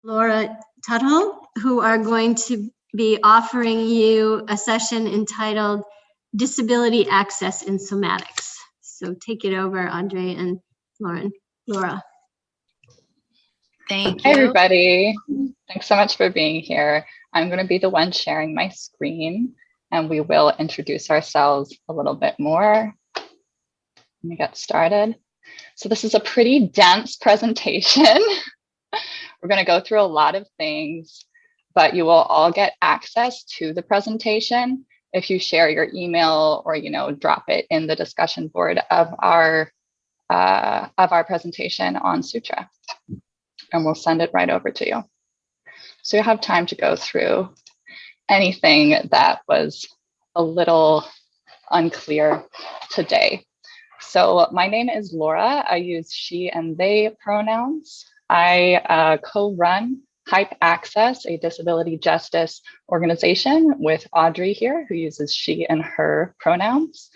Laura Tuttle, who are going to be offering you a session entitled Disability Access in Somatics. So take it over, Audrey and Laura. Thank you. Hi, everybody. Thanks so much for being here. I'm going to be the one sharing my screen, and we will introduce ourselves a little bit more. Let me get started. So this is a pretty dense presentation. We're going to go through a lot of things, but you will all get access to the presentation if you share your email or drop it in the discussion board of our presentation on Sutra, and we'll send it right over to you. So you have time to go through anything that was a little unclear today. So my name is Laura. I use she and they pronouns. I co-run Hyp-ACCESS, a disability justice organization, with Audrey here, who uses she and her pronouns.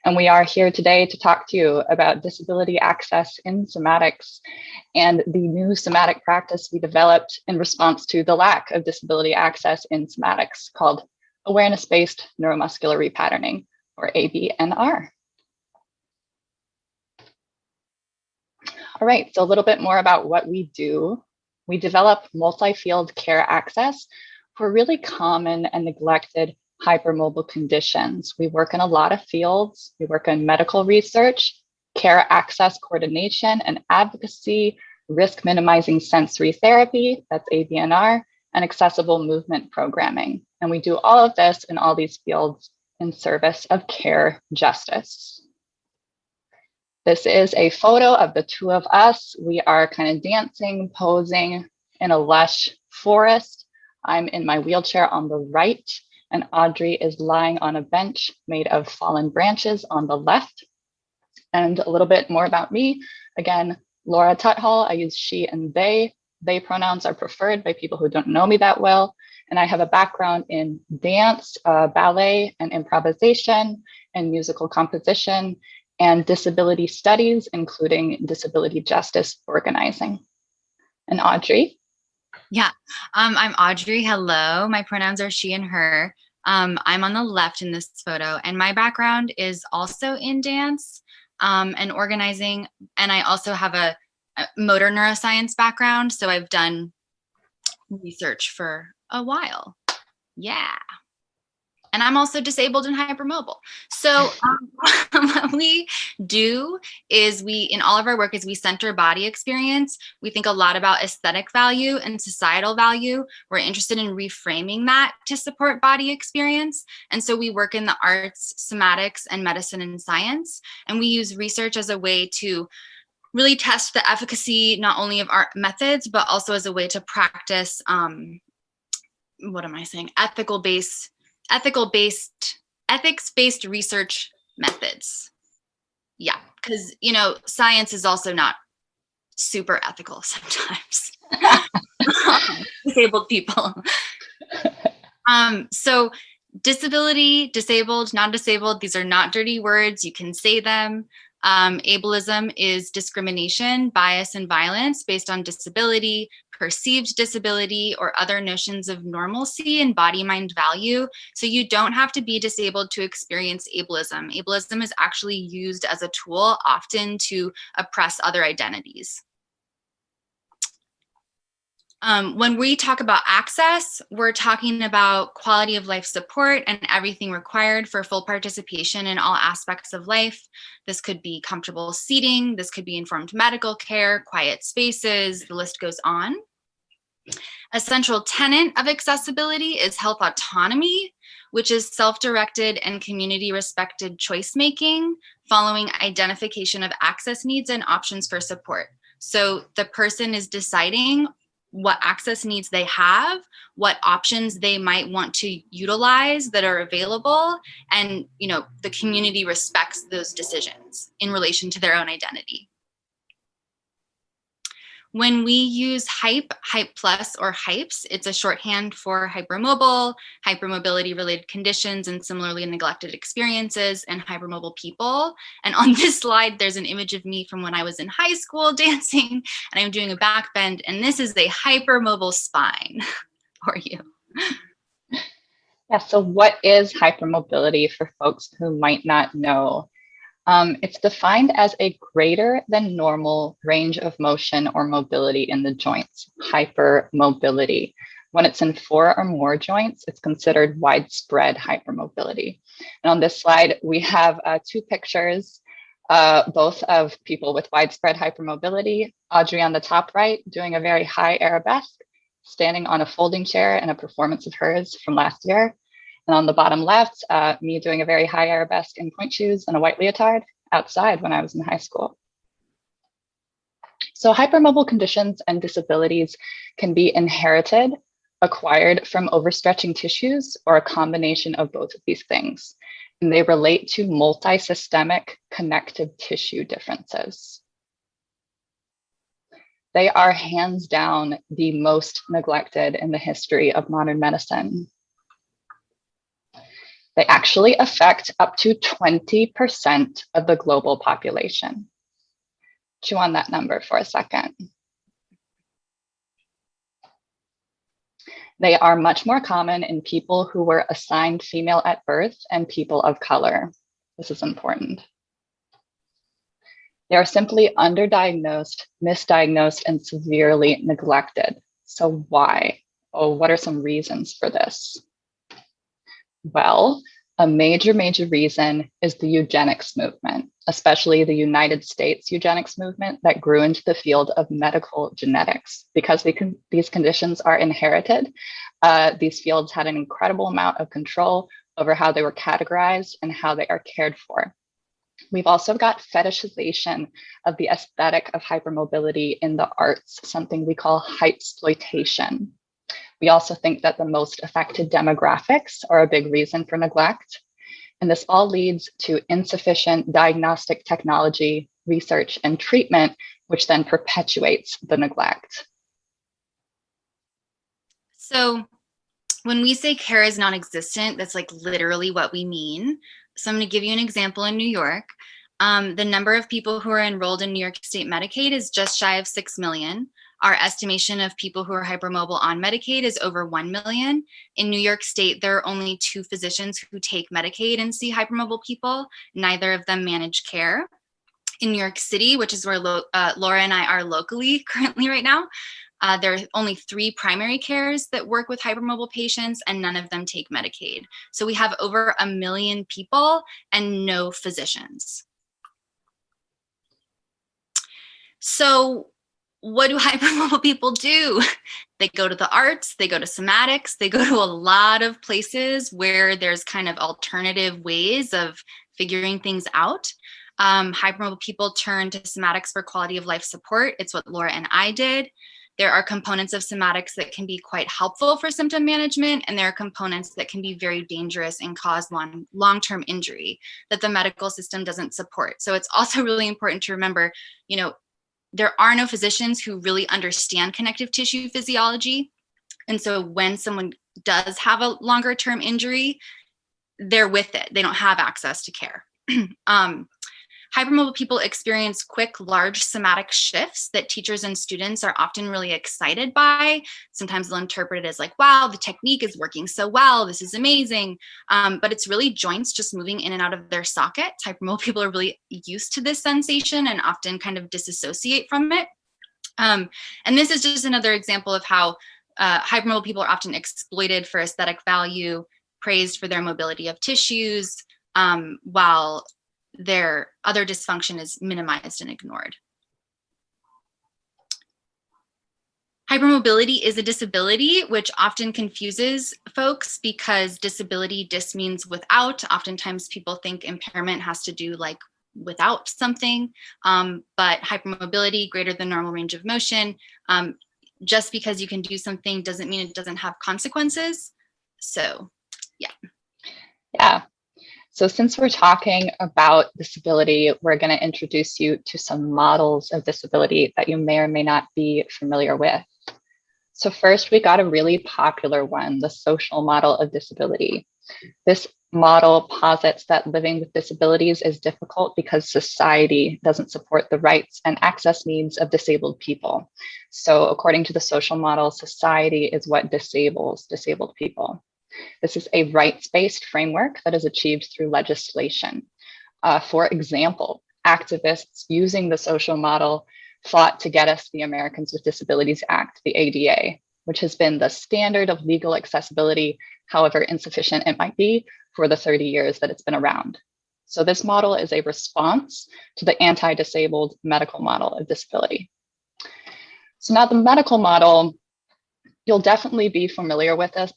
And we are here today to talk to you about disability access in somatics and the new somatic practice we developed in response to the lack of disability access in somatics, called awareness-based neuromuscular repatterning, or ABNR. All right, so a little bit more about what we do. We develop multi-field care access for really common and neglected hypermobile conditions. We work in a lot of fields. We work in medical research, care access coordination and advocacy, risk minimizing sensory therapy, that's ABNR, and accessible movement programming. And we do all of this in all these fields in service of care justice. This is a photo of the two of us. We are kind of dancing, posing in a lush forest. I'm in my wheelchair on the right, and Audrey is lying on a bench made of fallen branches on the left. And a little bit more about me. Again, Laura Tuttle. I use she and they. They pronouns are preferred by people who don't know me that well. And I have a background in dance, ballet, and improvisation, and musical composition, and disability studies, including disability justice organizing. And Audrey? Yeah, I'm Audrey. Hello. My pronouns are she and her. I'm on the left in this photo, and my background is also in dance and organizing. And I also have a motor neuroscience background, so I've done research for a while. Yeah. And I'm also disabled and hypermobile. So what we do is in all of our work is we center body experience. We think a lot about aesthetic value and societal value. We're interested in reframing that to support body experience. And so we work in the arts, somatics, and medicine and science. And we use research as a way to really test the efficacy, not only of our methods, but also as a way to practice, ethics-based research methods. Yeah, because science is also not super ethical sometimes. Disabled people. So disability, disabled, non-disabled, these are not dirty words. You can say them. Ableism is discrimination, bias, and violence based on disability, perceived disability, or other notions of normalcy and body-mind value. So you don't have to be disabled to experience ableism. Ableism is actually used as a tool often to oppress other identities. When we talk about access, we're talking about quality of life support and everything required for full participation in all aspects of life. This could be comfortable seating, this could be informed medical care, quiet spaces, the list goes on. A central tenet of accessibility is health autonomy, which is self-directed and community-respected choice-making following identification of access needs and options for support. So the person is deciding what access needs they have, what options they might want to utilize that are available, and the community respects those decisions in relation to their own identity. When we use Hyp, Hyp Plus, or Hypes, it's a shorthand for hypermobile, hypermobility related conditions, and similarly neglected experiences, and hypermobile people. And on this slide, there's an image of me from when I was in high school dancing, and I'm doing a back bend, and this is a hypermobile spine for you. Yeah, so what is hypermobility for folks who might not know? It's defined as a greater than normal range of motion or mobility in the joints, hypermobility. When it's in 4 or more joints, it's considered widespread hypermobility. And on this slide, we have 2 pictures, both of people with widespread hypermobility. Audrey on the top right, doing a very high arabesque, standing on a folding chair in a performance of hers from last year. And on the bottom left, me doing a very high arabesque in point shoes and a white leotard outside when I was in high school. So hypermobile conditions and disabilities can be inherited, acquired from overstretching tissues, or a combination of both of these things. And they relate to multi-systemic connective tissue differences. They are hands down the most neglected in the history of modern medicine. They actually affect up to 20% of the global population. Chew on that number for a second. They are much more common in people who were assigned female at birth and people of color. This is important. They are simply underdiagnosed, misdiagnosed, and severely neglected. So why? Oh, what are some reasons for this? Well, a major reason is the eugenics movement, especially the United States eugenics movement that grew into the field of medical genetics. Because these conditions are inherited, these fields had an incredible amount of control over how they were categorized and how they are cared for. We've also got fetishization of the aesthetic of hypermobility in the arts, something we call hypesploitation. We also think that the most affected demographics are a big reason for neglect. And this all leads to insufficient diagnostic technology, research, and treatment, which then perpetuates the neglect. So when we say care is non-existent, that's like literally what we mean. So I'm going to give you an example in New York. The number of people who are enrolled in New York State Medicaid is just shy of 6 million. Our estimation of people who are hypermobile on Medicaid is over 1 million. In New York State, there are only 2 physicians who take Medicaid and see hypermobile people. Neither of them manage care. In New York City, which is where Laura and I are locally currently right now, there are only 3 primary cares that work with hypermobile patients, and none of them take Medicaid. So we have over 1 million people and no physicians. So what do hypermobile people do? They go to the arts, they go to somatics, they go to a lot of places where there's kind of alternative ways of figuring things out. Hypermobile people turn to somatics for quality of life support. It's what Laura and I did. There are components of somatics that can be quite helpful for symptom management, and there are components that can be very dangerous and cause long-term injury that the medical system doesn't support. So it's also really important to remember, you know, there are no physicians who really understand connective tissue physiology. And so when someone does have a longer term injury, they're with it. They don't have access to care. Hypermobile people experience quick, large somatic shifts that teachers and students are often really excited by. Sometimes they'll interpret it as like, wow, the technique is working so well. This is amazing. But it's really joints just moving in and out of their sockets. Hypermobile people are really used to this sensation and often kind of disassociate from it. And this is just another example of how hypermobile people are often exploited for aesthetic value, praised for their mobility of tissues, while their other dysfunction is minimized and ignored. Hypermobility is a disability, which often confuses folks because disability just means without. Oftentimes people think impairment has to do like without something, but hypermobility, greater than normal range of motion, just because you can do something doesn't mean it doesn't have consequences. So, yeah. Yeah. So since we're talking about disability, we're going to introduce you to some models of disability that you may or may not be familiar with. So first, we got a really popular one, the social model of disability. This model posits that living with disabilities is difficult because society doesn't support the rights and access needs of disabled people. So according to the social model, society is what disables disabled people. This is a rights-based framework that is achieved through legislation. For example, activists using the social model fought to get us the Americans with Disabilities Act, the ADA, which has been the standard of legal accessibility, however insufficient it might be, for the 30 years that it's been around. So this model is a response to the anti-disabled medical model of disability. So now the medical model, you'll definitely be familiar with this,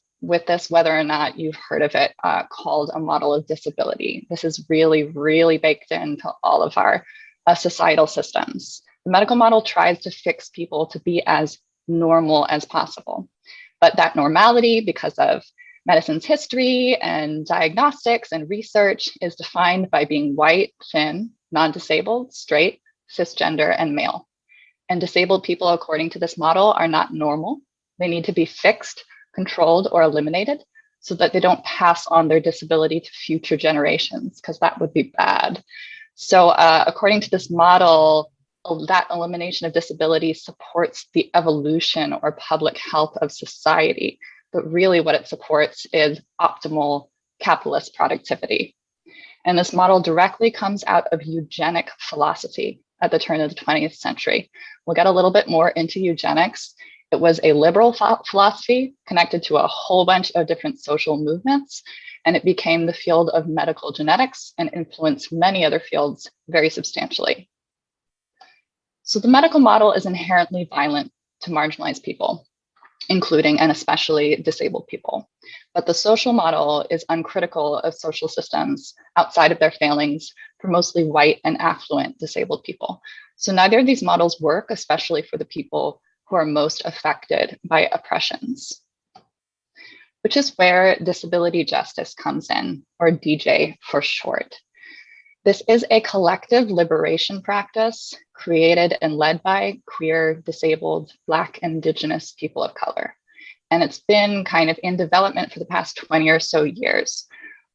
whether or not you've heard of it, called a model of disability. This is really, really baked into all of our societal systems. The medical model tries to fix people to be as normal as possible. But that normality, because of medicine's history and diagnostics and research, is defined by being white, thin, non-disabled, straight, cisgender, and male. And disabled people, according to this model, are not normal. They need to be fixed, controlled, or eliminated so that they don't pass on their disability to future generations, because that would be bad. So according to this model, that elimination of disability supports the evolution or public health of society. But really what it supports is optimal capitalist productivity. And this model directly comes out of eugenic philosophy at the turn of the 20th century. We'll get a little bit more into eugenics. It was a liberal philosophy connected to a whole bunch of different social movements, and it became the field of medical genetics and influenced many other fields very substantially. So the medical model is inherently violent to marginalized people, including and especially disabled people. But the social model is uncritical of social systems outside of their failings for mostly white and affluent disabled people. So neither of these models work, especially for the people who are most affected by oppressions, which is where disability justice comes in, or DJ for short. This is a collective liberation practice created and led by queer, disabled, Black, and Indigenous people of color. And it's been kind of in development for the past 20 or so years.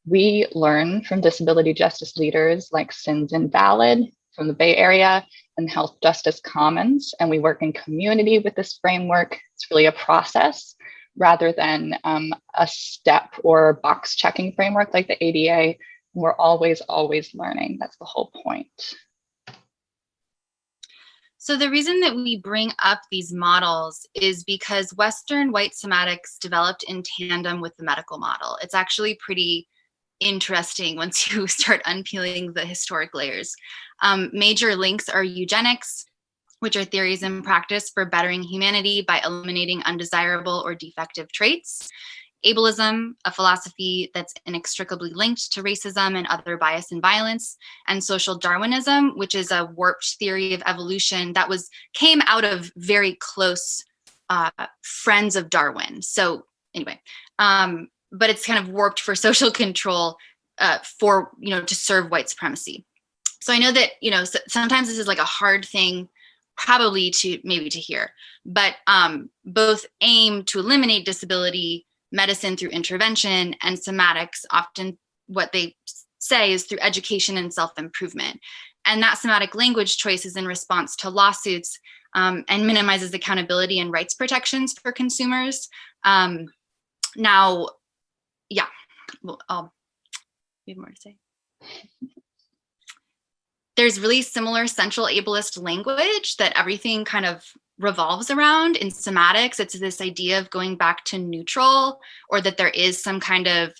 We learn from disability justice leaders like Sins Invalid from the Bay Area and Health Justice Commons, and we work in community with this framework. It's really a process rather than a step or box checking framework like the ADA. We're always learning. That's the whole point. So the reason that we bring up these models is because Western white somatics developed in tandem with the medical model. It's actually pretty interesting once you start unpeeling the historic layers. Major links are eugenics, which are theories in practice for bettering humanity by eliminating undesirable or defective traits. Ableism, a philosophy that's inextricably linked to racism and other bias and violence, and social Darwinism, which is a warped theory of evolution that came out of very close friends of Darwin. So anyway, but it's kind of warped for social control to serve white supremacy. So I know that, sometimes this is like a hard thing probably to hear, but both aim to eliminate disability, medicine through intervention, and somatics, often what they say is through education and self-improvement. And that somatic language choice is in response to lawsuits and minimizes accountability and rights protections for consumers. Now, yeah, well, I'll have more to say. There's really similar central ableist language that everything kind of revolves around. In somatics, it's this idea of going back to neutral, or that there is some kind of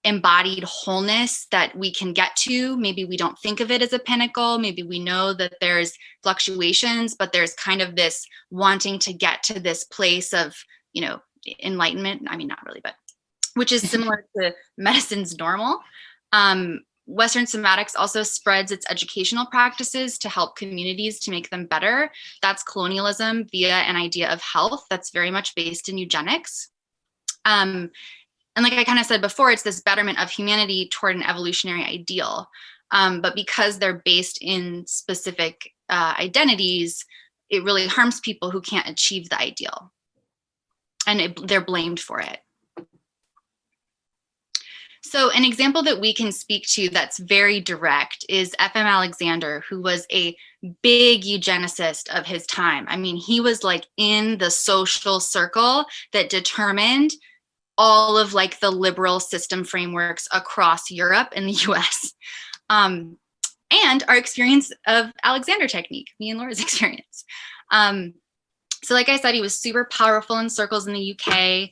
embodied wholeness that we can get to. Maybe we don't think of it as a pinnacle. Maybe we know that there's fluctuations, but there's kind of this wanting to get to this place of, enlightenment. I mean, not really, but which is similar to medicine's normal. Western somatics also spreads its educational practices to help communities to make them better. That's colonialism via an idea of health that's very much based in eugenics. And like I kind of said before, it's this betterment of humanity toward an evolutionary ideal. But because they're based in specific identities, it really harms people who can't achieve the ideal. And they're blamed for it. So an example that we can speak to that's very direct is F.M. Alexander, who was a big eugenicist of his time. I mean, he was like in the social circle that determined all of like the liberal system frameworks across Europe and the US. And our experience of Alexander technique, me and Laura's experience. So like I said, he was super powerful in circles in the UK.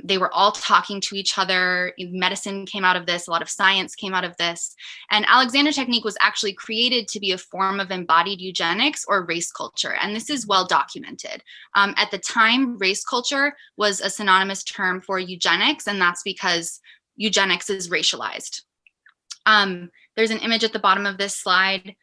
They were all talking to each other. Medicine came out of this, a lot of science came out of this. And Alexander technique was actually created to be a form of embodied eugenics or race culture. And this is well documented. At the time, race culture was a synonymous term for eugenics, and that's because eugenics is racialized. There's an image at the bottom of this slide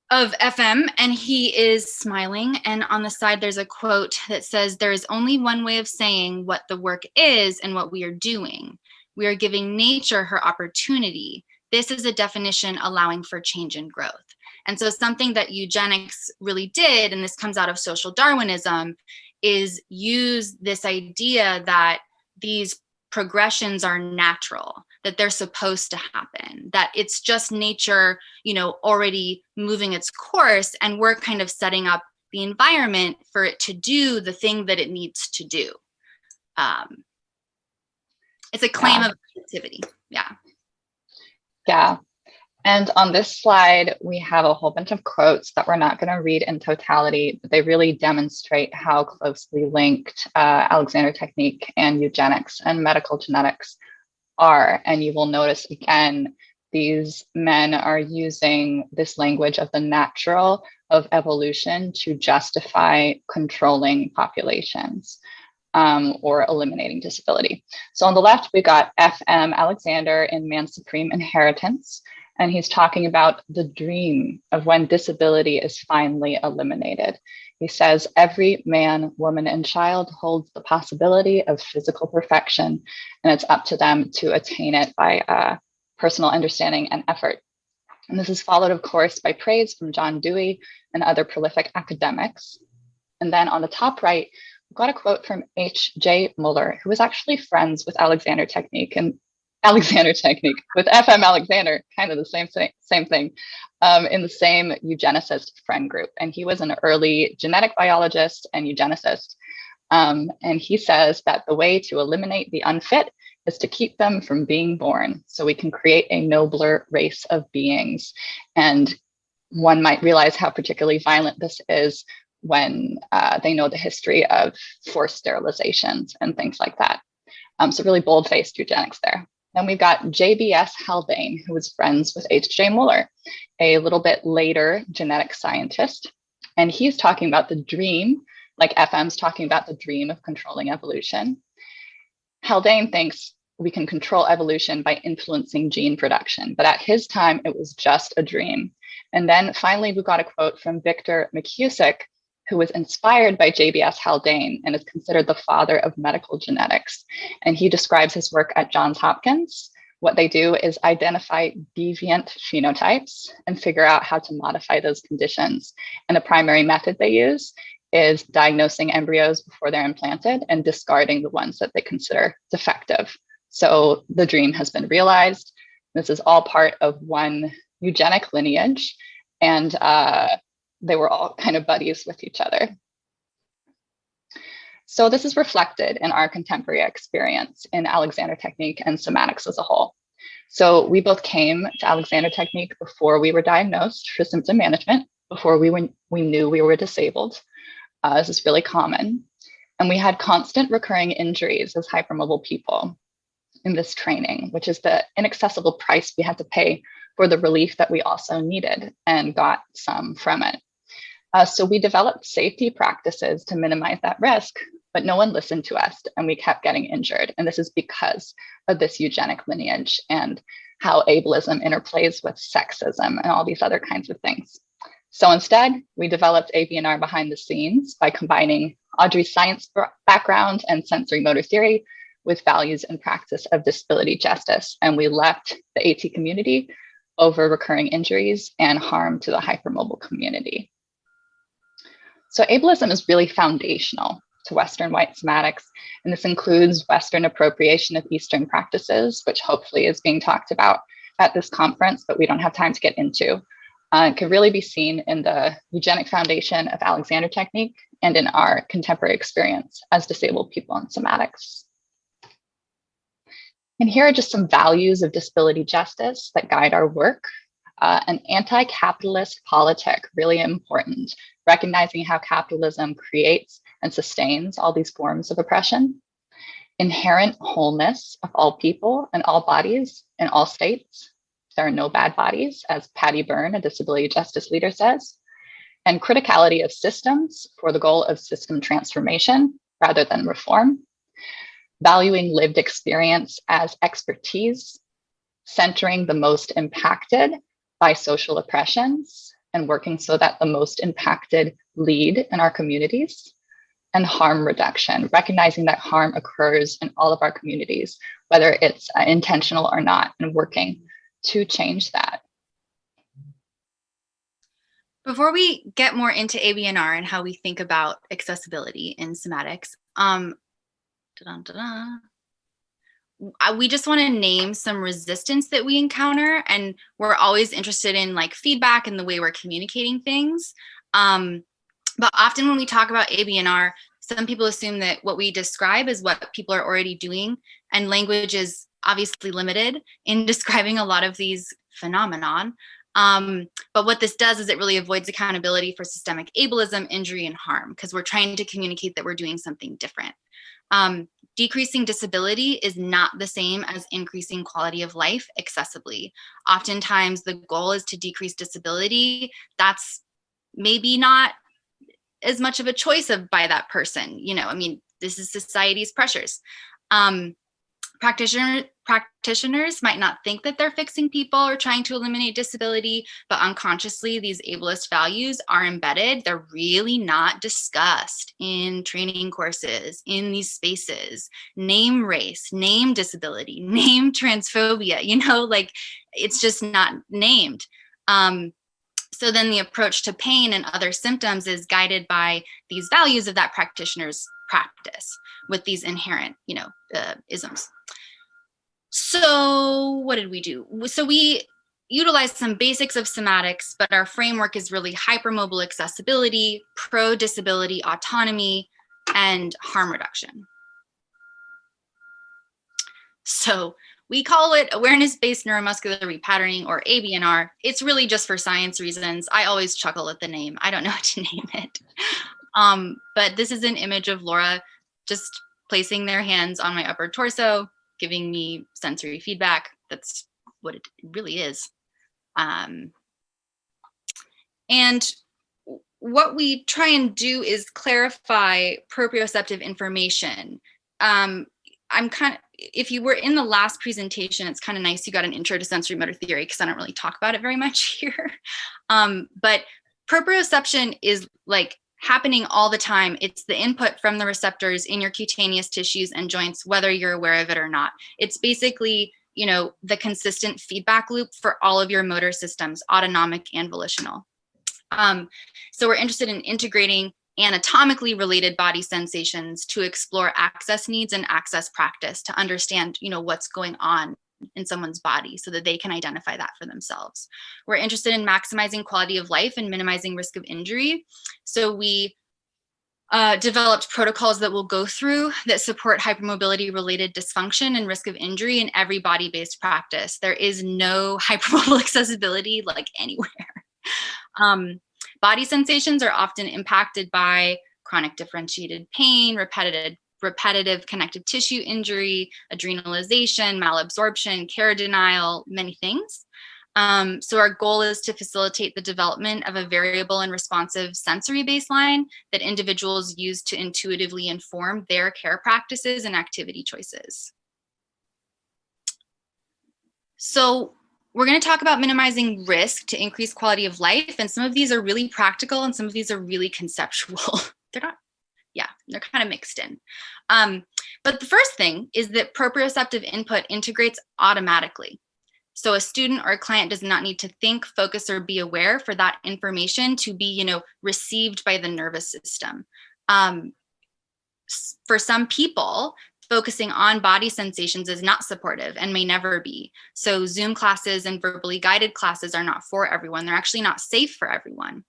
of FM, and he is smiling. And on the side, there's a quote that says, "There is only one way of saying what the work is and what we are doing. We are giving nature her opportunity. This is a definition allowing for change and growth." And so something that eugenics really did, and this comes out of social Darwinism, is use this idea that these progressions are natural, that they're supposed to happen, that it's just nature, you know, already moving its course, and we're kind of setting up the environment for it to do the thing that it needs to do. It's a claim of activity. Yeah. And on this slide, we have a whole bunch of quotes that we're not going to read in totality, but they really demonstrate how closely linked Alexander technique and eugenics and medical genetics are. And you will notice again, these men are using this language of the natural, of evolution, to justify controlling populations or eliminating disability. So on the left, we got F.M. Alexander in Man's Supreme Inheritance. And he's talking about the dream of when disability is finally eliminated. He says, every man, woman, and child holds the possibility of physical perfection, and it's up to them to attain it by personal understanding and effort. And this is followed, of course, by praise from John Dewey and other prolific academics. And then on the top right, we've got a quote from H.J. Muller, who was actually friends with Alexander technique with F.M. Alexander, kind of the same thing, in the same eugenicist friend group. And he was an early genetic biologist and eugenicist. And he says that the way to eliminate the unfit is to keep them from being born, so we can create a nobler race of beings. And one might realize how particularly violent this is when they know the history of forced sterilizations and things like that. So really bold-faced eugenics there. Then we've got J.B.S. Haldane, who was friends with H.J. Muller, a little bit later genetic scientist. And he's talking about the dream, like FM's talking about the dream of controlling evolution. Haldane thinks we can control evolution by influencing gene production, but at his time, it was just a dream. And then finally, we got a quote from Victor McCusick, who was inspired by J.B.S. Haldane and is considered the father of medical genetics. And he describes his work at Johns Hopkins. What they do is identify deviant phenotypes and figure out how to modify those conditions. And the primary method they use is diagnosing embryos before they're implanted and discarding the ones that they consider defective. So the dream has been realized. This is all part of one eugenic lineage. And they were all kind of buddies with each other. So this is reflected in our contemporary experience in Alexander technique and somatics as a whole. So we both came to Alexander technique before we were diagnosed for symptom management, before we knew we were disabled. This is really common. And we had constant recurring injuries as hypermobile people in this training, which is the inaccessible price we had to pay for the relief that we also needed and got some from it. So we developed safety practices to minimize that risk, but no one listened to us and we kept getting injured. And this is because of this eugenic lineage and how ableism interplays with sexism and all these other kinds of things. So instead, we developed ABNR behind the scenes by combining Audrey's science background and sensory motor theory with values and practice of disability justice. And we left the AT community over recurring injuries and harm to the hypermobile community. So ableism is really foundational to Western white somatics, and this includes Western appropriation of Eastern practices, which hopefully is being talked about at this conference, but we don't have time to get into. It can really be seen in the eugenic foundation of Alexander technique and in our contemporary experience as disabled people in somatics. And here are just some values of disability justice that guide our work. An anti-capitalist politic, really important, recognizing how capitalism creates and sustains all these forms of oppression. Inherent wholeness of all people and all bodies in all states. There are no bad bodies, as Patty Byrne, a disability justice leader, says. And criticality of systems for the goal of system transformation rather than reform. Valuing lived experience as expertise, centering the most impacted by social oppressions and working so that the most impacted lead in our communities. And harm reduction, recognizing that harm occurs in all of our communities, whether it's intentional or not, and working to change that. Before we get more into ABNR and how we think about accessibility in somatics, we just want to name some resistance that we encounter, and we're always interested in like feedback and the way we're communicating things. But often when we talk about ABNR, some people assume that what we describe is what people are already doing, and language is obviously limited in describing a lot of these phenomenon. But what this does is it really avoids accountability for systemic ableism, injury, and harm, because we're trying to communicate that we're doing something different. Decreasing disability is not the same as increasing quality of life accessibly. Oftentimes the goal is to decrease disability. That's maybe not as much of a choice by that person. You know, I mean, this is society's pressures. Practitioners might not think that they're fixing people or trying to eliminate disability, but unconsciously these ableist values are embedded. They're really not discussed in training courses, in these spaces. Name race, name disability, name transphobia, you know, like it's just not named. So then the approach to pain and other symptoms is guided by these values of that practitioner's practice with these inherent, you know, isms. So what did we do? So we utilized some basics of somatics, but our framework is really hypermobile accessibility, pro-disability autonomy, and harm reduction. So we call it awareness-based neuromuscular repatterning, or ABNR. It's really just for science reasons. I always chuckle at the name. I don't know what to name it. But this is an image of Laura just placing their hands on my upper torso, giving me sensory feedback. That's what it really is. And what we try and do is clarify proprioceptive information. If you were in the last presentation, it's kind of nice you got an intro to sensory motor theory, because I don't really talk about it very much here. But proprioception is like happening all the time. It's the input from the receptors in your cutaneous tissues and joints, whether you're aware of it or not. It's basically, you know, the consistent feedback loop for all of your motor systems, autonomic and volitional. So we're interested in integrating anatomically related body sensations to explore access needs and access practice to understand, you know, what's going on in someone's body so that they can identify that for themselves. We're interested in maximizing quality of life and minimizing risk of injury. So we developed protocols that we'll go through that support hypermobility related dysfunction and risk of injury in every body-based practice. There is no hypermobile accessibility like anywhere. Body sensations are often impacted by chronic differentiated pain, repetitive connective tissue injury, adrenalization, malabsorption, care denial, many things. So our goal is to facilitate the development of a variable and responsive sensory baseline that individuals use to intuitively inform their care practices and activity choices. So we're going to talk about minimizing risk to increase quality of life. And some of these are really practical and some of these are really conceptual. They're not, yeah, they're kind of mixed in. But the first thing is that proprioceptive input integrates automatically. So a student or a client does not need to think, focus, or be aware for that information to be, received by the nervous system. For some people, focusing on body sensations is not supportive and may never be. So Zoom classes and verbally guided classes are not for everyone. They're actually not safe for everyone.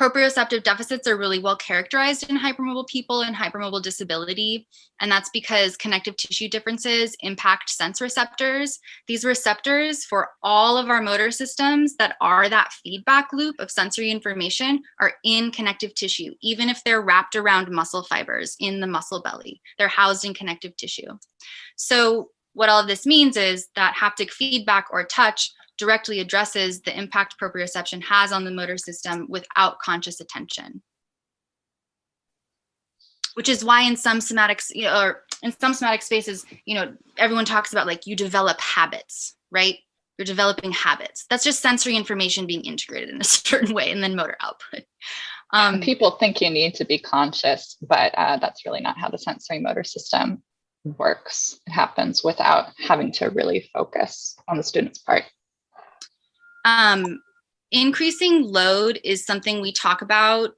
Proprioceptive deficits are really well characterized in hypermobile people and hypermobile disability, and that's because connective tissue differences impact sense receptors. These receptors for all of our motor systems that are that feedback loop of sensory information are in connective tissue, even if they're wrapped around muscle fibers in the muscle belly. They're housed in connective tissue. So what all of this means is that haptic feedback or touch directly addresses the impact proprioception has on the motor system without conscious attention. Which is why in some somatics, or in some somatic spaces, everyone talks about like you develop habits, right? You're developing habits. That's just sensory information being integrated in a certain way and then motor output. People think you need to be conscious, but that's really not how the sensory motor system works. It happens without having to really focus on the student's part. Increasing load is something we talk about.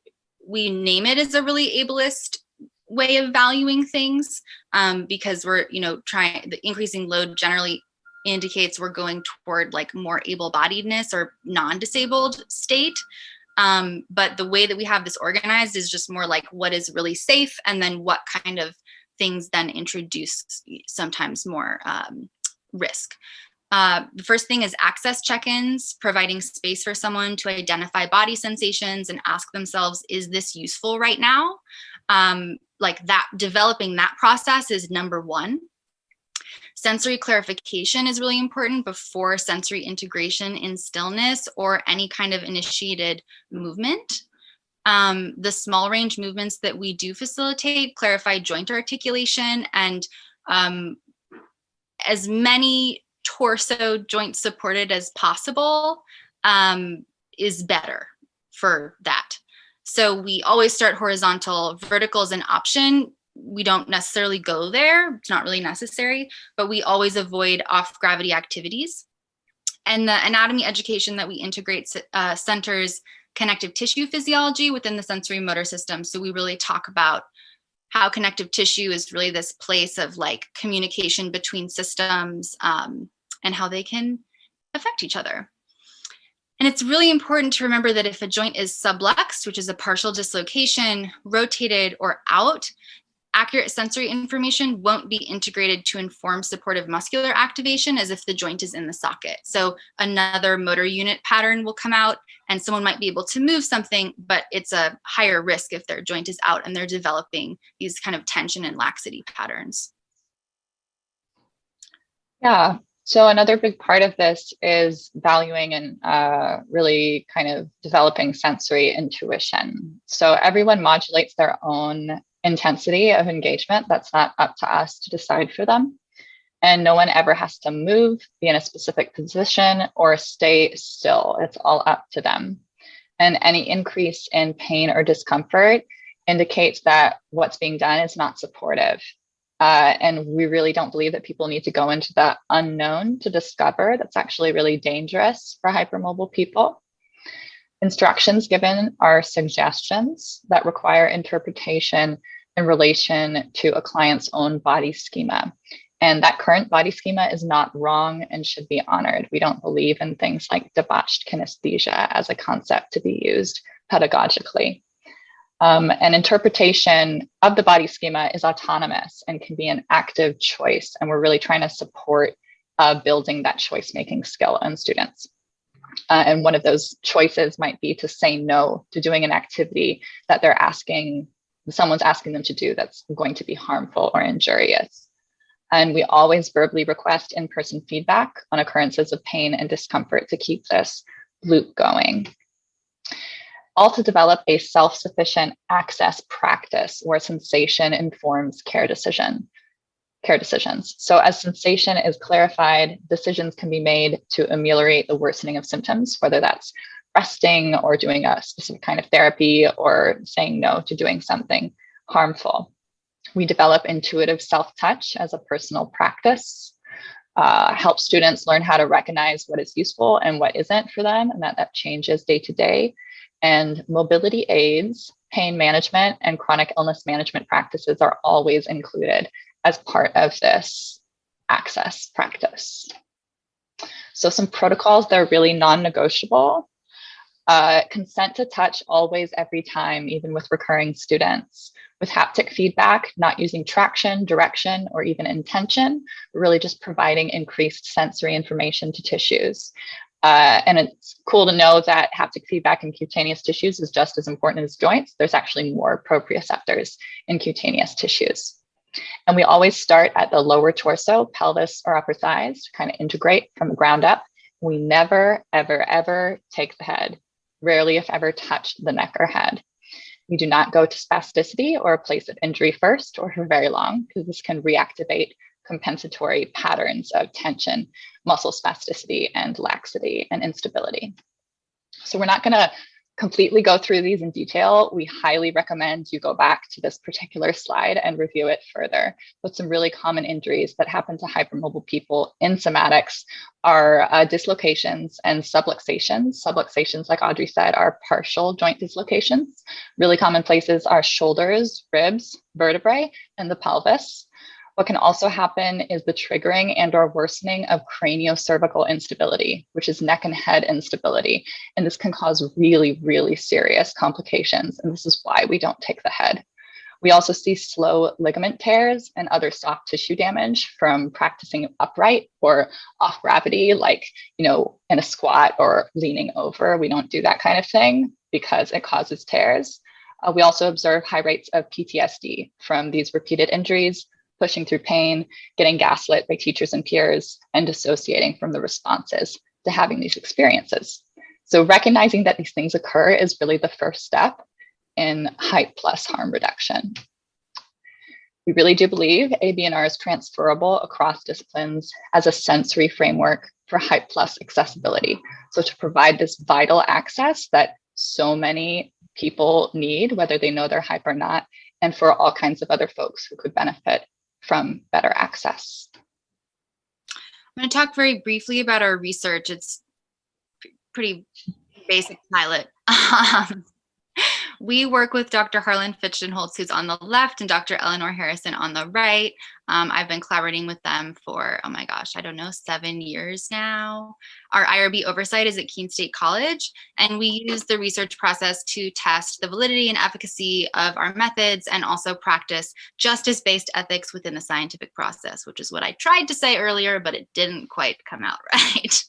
We name it as a really ableist way of valuing things, because we're, the increasing load generally indicates we're going toward like more able-bodiedness or non-disabled state. But the way that we have this organized is just more like what is really safe, and then what kind of things then introduce sometimes more risk. The first thing is access check-ins, providing space for someone to identify body sensations and ask themselves, is this useful right now? Like that, developing that process is number one. Sensory clarification is really important before sensory integration in stillness or any kind of initiated movement. The small range movements that we do facilitate clarify joint articulation, and as many torso joint supported as possible is better for that. So we always start horizontal. Vertical is an option. We don't necessarily go there. It's not really necessary, but we always avoid off-gravity activities. And the anatomy education that we integrate centers connective tissue physiology within the sensory motor system. So we really talk about how connective tissue is really this place of like communication between systems, and how they can affect each other. And it's really important to remember that if a joint is subluxed, which is a partial dislocation, rotated or out, accurate sensory information won't be integrated to inform supportive muscular activation as if the joint is in the socket. So another motor unit pattern will come out and someone might be able to move something, but it's a higher risk if their joint is out and they're developing these kind of tension and laxity patterns. Yeah. So another big part of this is valuing and really kind of developing sensory intuition. So everyone modulates their own intensity of engagement. That's not up to us to decide for them. And no one ever has to move, be in a specific position, or stay still. It's all up to them. And any increase in pain or discomfort indicates that what's being done is not supportive. And we really don't believe that people need to go into the unknown to discover. That's actually really dangerous for hypermobile people. Instructions given are suggestions that require interpretation in relation to a client's own body schema. And that current body schema is not wrong and should be honored. We don't believe in things like debauched kinesthesia as a concept to be used pedagogically. An interpretation of the body schema is autonomous and can be an active choice. And we're really trying to support building that choice-making skill in students. And one of those choices might be to say no to doing an activity that someone's asking them to do that's going to be harmful or injurious. And we always verbally request in-person feedback on occurrences of pain and discomfort to keep this loop going. All to develop a self-sufficient access practice where sensation informs care decisions. So as sensation is clarified, decisions can be made to ameliorate the worsening of symptoms, whether that's resting or doing a specific kind of therapy or saying no to doing something harmful. We develop intuitive self-touch as a personal practice, help students learn how to recognize what is useful and what isn't for them, and that changes day to day. And mobility aids, pain management, and chronic illness management practices are always included as part of this access practice. So some protocols that are really non-negotiable. Consent to touch always, every time, even with recurring students. With haptic feedback, not using traction, direction, or even intention, but really just providing increased sensory information to tissues. And it's cool to know that haptic feedback in cutaneous tissues is just as important as joints. There's actually more proprioceptors in cutaneous tissues. And we always start at the lower torso, pelvis, or upper thighs to kind of integrate from the ground up. We never, ever, ever take the head. Rarely, if ever, touch the neck or head. We do not go to spasticity or a place of injury first or for very long, because this can reactivate compensatory patterns of tension, muscle spasticity, and laxity and instability. So we're not going to completely go through these in detail. We highly recommend you go back to this particular slide and review it further. But some really common injuries that happen to hypermobile people in somatics are dislocations and subluxations. Subluxations, like Audrey said, are partial joint dislocations. Really common places are shoulders, ribs, vertebrae, and the pelvis. What can also happen is the triggering and or worsening of craniocervical instability, which is neck and head instability. And this can cause really, really serious complications. And this is why we don't take the head. We also see slow ligament tears and other soft tissue damage from practicing upright or off gravity, like, in a squat or leaning over. We don't do that kind of thing because it causes tears. We also observe high rates of PTSD from these repeated injuries, pushing through pain, getting gaslit by teachers and peers, and dissociating from the responses to having these experiences. So recognizing that these things occur is really the first step in hype plus harm reduction. We really do believe ABNR is transferable across disciplines as a sensory framework for hype plus accessibility. So to provide this vital access that so many people need, whether they know they're hype or not, and for all kinds of other folks who could benefit from better access. I'm going to talk very briefly about our research. It's pretty basic pilot. We work with Dr. Harlan Fichtenholz, who's on the left, and Dr. Eleanor Harrison on the right. I've been collaborating with them for, 7 years now. Our IRB oversight is at Keene State College, and we use the research process to test the validity and efficacy of our methods and also practice justice-based ethics within the scientific process, which is what I tried to say earlier, but it didn't quite come out right.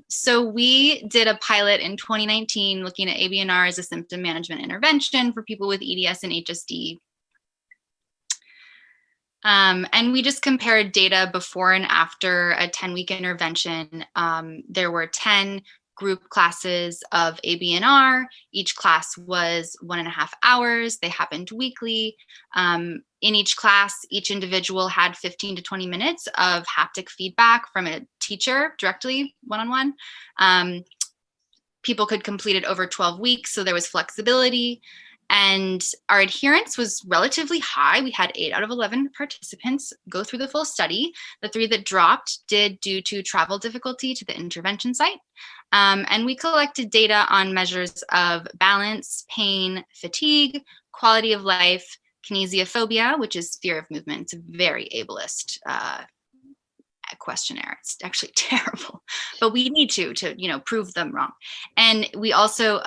So we did a pilot in 2019 looking at ABNR as a symptom management intervention for people with EDS and HSD. And we just compared data before and after a 10-week intervention. There were 10 group classes of ABNR. Each class was 1.5 hours. They happened weekly. In each class, each individual had 15 to 20 minutes of haptic feedback from a teacher directly, one-on-one. People could complete it over 12 weeks, so there was flexibility. And our adherence was relatively high. We had 8 out of 11 participants go through the full study. The 3 that dropped did due to travel difficulty to the intervention site. And we collected data on measures of balance, pain, fatigue, quality of life, kinesiophobia, which is fear of movement. It's a very ableist questionnaire. It's actually terrible, but we need to prove them wrong. And we also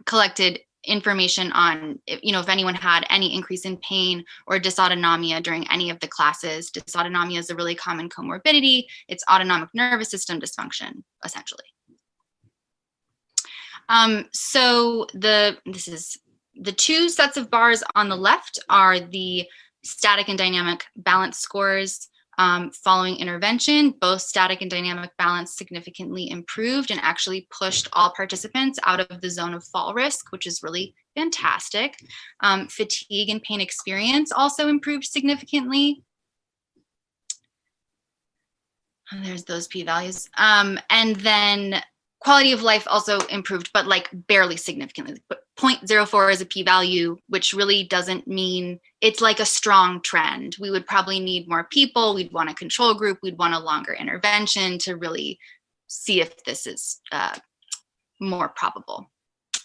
collected information on if anyone had any increase in pain or dysautonomia during any of the classes. Dysautonomia is a really common comorbidity. It's autonomic nervous system dysfunction, essentially. So the 2 sets of bars on the left are the static and dynamic balance scores following intervention. Both static and dynamic balance significantly improved and actually pushed all participants out of the zone of fall risk, which is really fantastic. Fatigue and pain experience also improved significantly. There's those p-values. And then quality of life also improved, but like barely significantly, but 0.04 is a p-value, which really doesn't mean it's like a strong trend. We would probably need more people. We'd want a control group. We'd want a longer intervention to really see if this is more probable.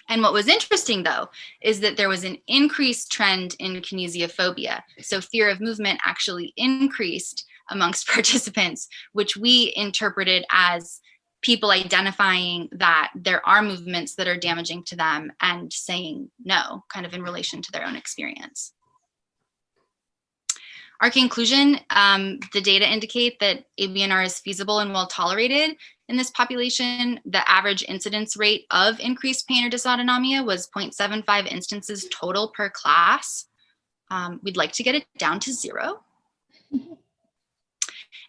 And what was interesting, though, is that there was an increased trend in kinesiophobia. So fear of movement actually increased amongst participants, which we interpreted as people identifying that there are movements that are damaging to them and saying no, kind of in relation to their own experience. Our conclusion, the data indicate that ABNR is feasible and well tolerated in this population. The average incidence rate of increased pain or dysautonomia was 0.75 instances total per class. We'd like to get it down to 0.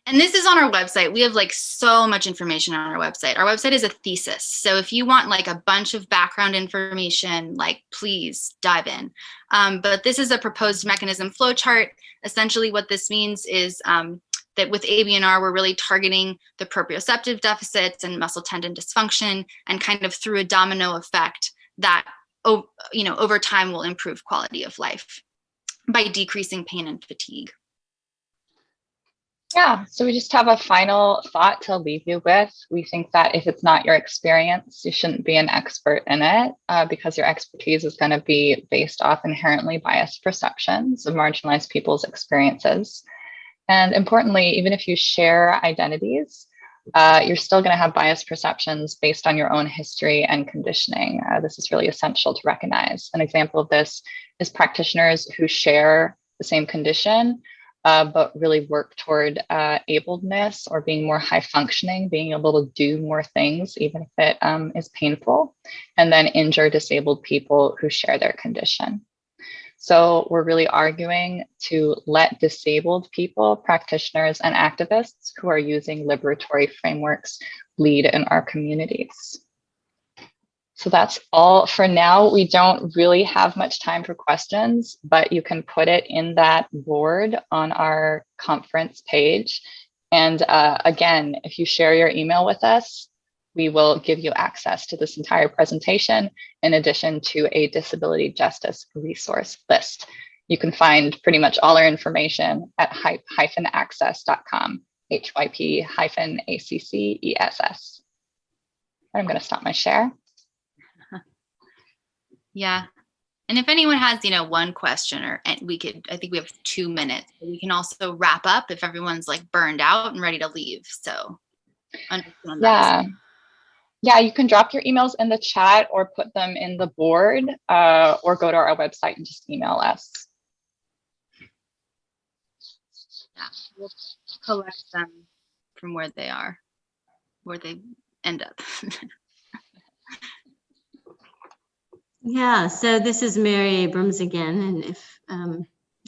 And this is on our website. We have like so much information on our website. Our website is a thesis. So if you want like a bunch of background information, like please dive in. But this is a proposed mechanism flowchart. Essentially what this means is that with ABNR, we're really targeting the proprioceptive deficits and muscle tendon dysfunction, and kind of through a domino effect that, over time will improve quality of life by decreasing pain and fatigue. Yeah, so we just have a final thought to leave you with. We think that if it's not your experience, you shouldn't be an expert in it because your expertise is going to be based off inherently biased perceptions of marginalized people's experiences. And importantly, even if you share identities, you're still going to have biased perceptions based on your own history and conditioning. This is really essential to recognize. An example of this is practitioners who share the same condition, but really work toward ableness or being more high functioning, being able to do more things, even if it is painful, and then injure disabled people who share their condition. So we're really arguing to let disabled people, practitioners, and activists who are using liberatory frameworks lead in our communities. So that's all for now. We don't really have much time for questions, but you can put it in that board on our conference page. And again, if you share your email with us, we will give you access to this entire presentation in addition to a disability justice resource list. You can find pretty much all our information at hyp-access.com, HYP-ACCESS. I'm going to stop my share. Yeah. And if anyone has, one question I think we have 2 minutes, but we can also wrap up if everyone's like burned out and ready to leave. So yeah, you can drop your emails in the chat or put them in the board or go to our website and just email us. Yeah, we'll collect them from where they are, where they end up. Yeah, so this is Mary Abrams again, and if,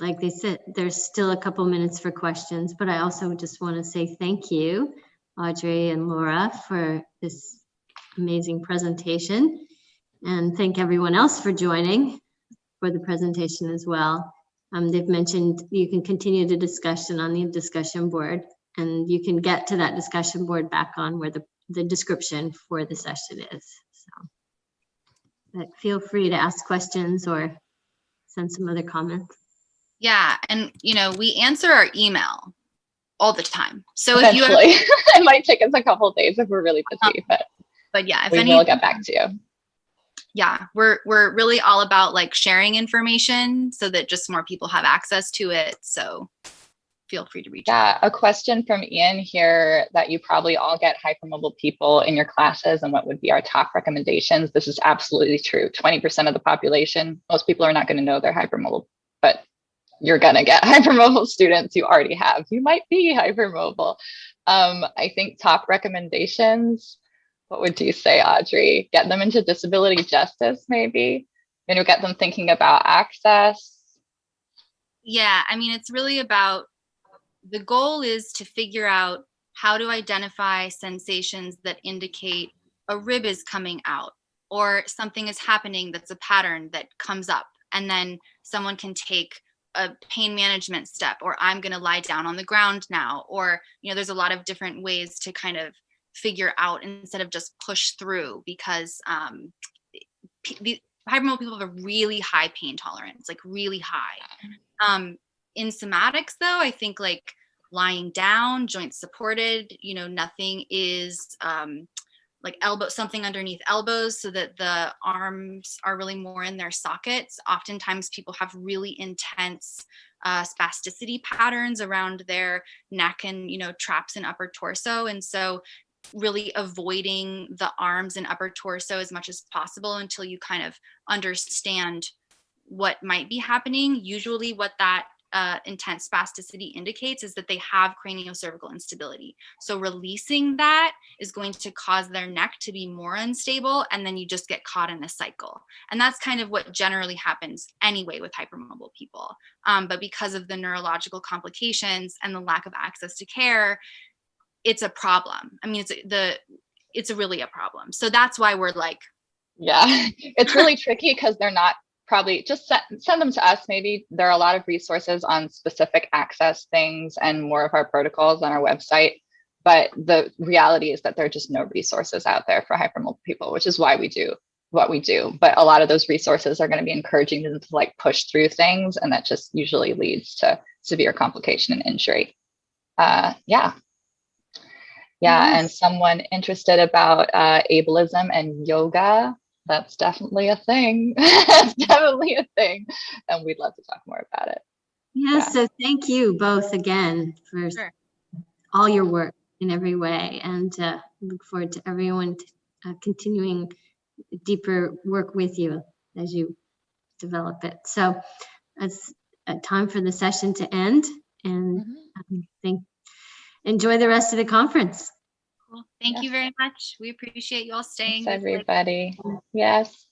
like they said, there's still a couple minutes for questions, but I also just want to say thank you, Audrey and Laura, for this amazing presentation, and thank everyone else for joining for the presentation as well. They've mentioned you can continue the discussion on the discussion board, and you can get to that discussion board back on where the description for the session is. So. But feel free to ask questions or send some other comments. Yeah, and we answer our email all the time. So eventually, if you have, it might take us a couple of days if we're really busy, but yeah, if we will get back to you. Yeah, we're really all about like sharing information so that just more people have access to it. So feel free to reach out. Yeah, a question from Ian here that you probably all get hypermobile people in your classes and what would be our top recommendations. This is absolutely true. 20% of the population, most people are not going to know they're hypermobile, but you're going to get hypermobile students you already have. You might be hypermobile. I think top recommendations, what would you say, Audrey? Get them into disability justice, maybe? Get them thinking about access. Yeah, I mean, it's really about, the goal is to figure out how to identify sensations that indicate a rib is coming out or something is happening that's a pattern that comes up. And then someone can take a pain management step, or I'm going to lie down on the ground now. Or, there's a lot of different ways to kind of figure out instead of just push through, because hypermobile people have a really high pain tolerance, like really high. In somatics though, I think like lying down, joints supported, you know, nothing is like something underneath elbows so that the arms are really more in their sockets. Oftentimes people have really intense spasticity patterns around their neck and, you know, traps in upper torso. And so really avoiding the arms and upper torso as much as possible until you kind of understand what might be happening. Usually what that intense spasticity indicates is that they have craniocervical instability. So releasing that is going to cause their neck to be more unstable, and then you just get caught in this cycle. And that's kind of what generally happens anyway with hypermobile people. But because of the neurological complications and the lack of access to care, it's a problem. I mean, it's really a problem. So that's why we're like, yeah, it's really tricky because they're not probably just send them to us. Maybe there are a lot of resources on specific access things and more of our protocols on our website. But the reality is that there are just no resources out there for hypermobile people, which is why we do what we do. But a lot of those resources are going to be encouraging them to like push through things. And that just usually leads to severe complication and injury. Yeah. And someone interested about ableism and yoga, that's definitely a thing. That's definitely a thing. And we'd love to talk more about it. Yeah, so thank you both again for all your work in every way. And look forward to everyone continuing deeper work with you as you develop it. So it's time for the session to end. And enjoy the rest of the conference. Cool. Thank you very much. We appreciate you all staying. Thanks, everybody. Yes.